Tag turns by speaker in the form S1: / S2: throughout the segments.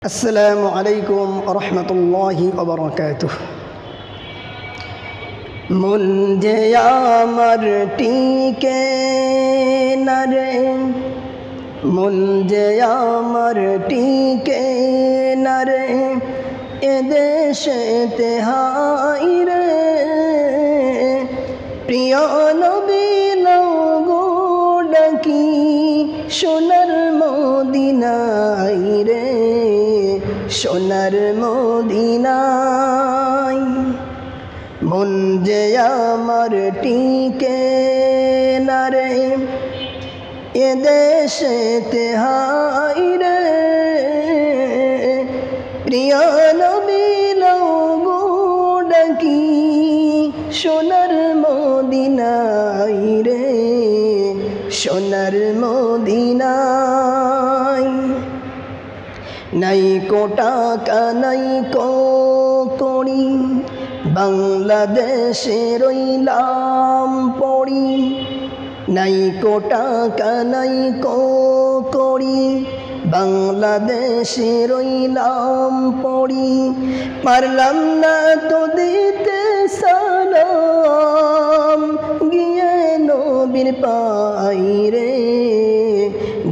S1: আসসালামু আলাইকুম রহমতুল্লাহি ওয়া বারাকাতুহু। মন যে আমার টিকে না রে, মন যে আমার টিকে না রে, এদেশেতে হাই রে। প্রিয় নবী নাও গো ডাকি, সোনার মদিনায় রে, সোনার মদিনায়। মন যে আমার টিকে না রে, এদেশেতে হাই রে। প্রিয় নবী নাও গো ডাকি, সোনার মদিনায় রে, সোনার মদিনায়। নাই কো টাকা নাই কো কড়ি, বাংলাদেশে রইলাম পড়ি। নাই কো টাকা নাই কো কড়ি, বাংলাদেশে রইলাম পড়ি। পারলাম না তো দিতে সালাম, গিয়ে নবীর পাই রে,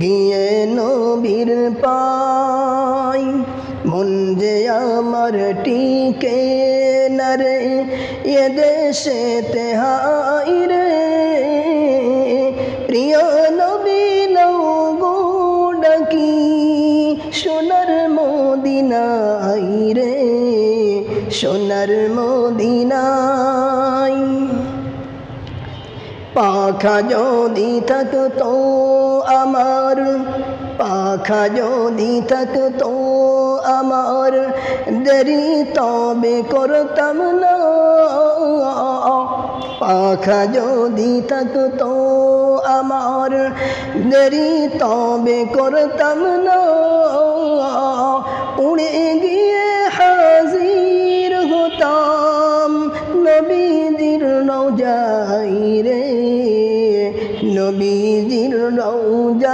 S1: গিয়ে নবীর পাই। মন যে আমার টিকে না রে, এদেশেতে হাই রে। প্রিয় নবী নাও গো ডাকি, সোনার মদিনায় রে, সোনার মদিনায়। পাখা যদি থাকতো আমার, পাখা যদি থাকতো আমার, দেরি তবে করতাম না। পাখা যদি থাকতো আমার, দেরি তবে করতাম না। উড়ে গিয়ে হাজির হতাম নবীজির রওজায় রে, নবীজির রওজায়।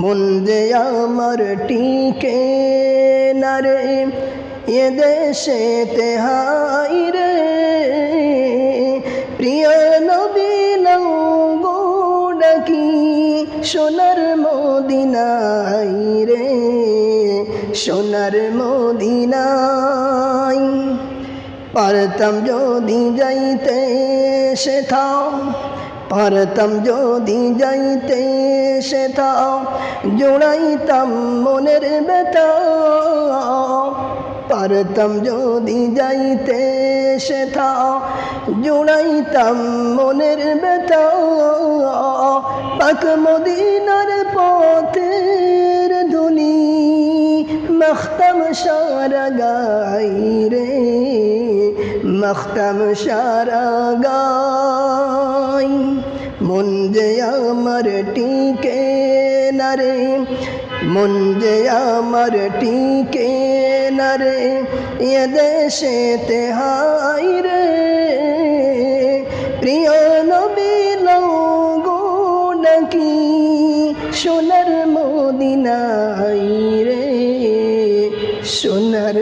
S1: মন যে আমার টিকে না রে, এদেশেতে হাই রে। প্রিয় নবী নাও গো ডাকি, সোনার মদিনায় রে, সোনার মদিনায়। পারতাম যদি যাইতে সেথাও, পারতাম যদি যাইতে সেথাও, জোড়াইতাম মনের ব্যথা। পারতাম যদি যাইতে সেথাও, জোড়াইতাম মনের ব্যথা। পাক মদিনার পথের ধুলি, মাখতাম সারা গাই রে, মাখতাম সারা গাই। মন যে আমার টিকে না রে, মন যে আমার টিকে না রে, এদেশেতে হাই রে। প্রিয় নবী নাও গো ডাকি, সোনার মদিনায় রে, সোনার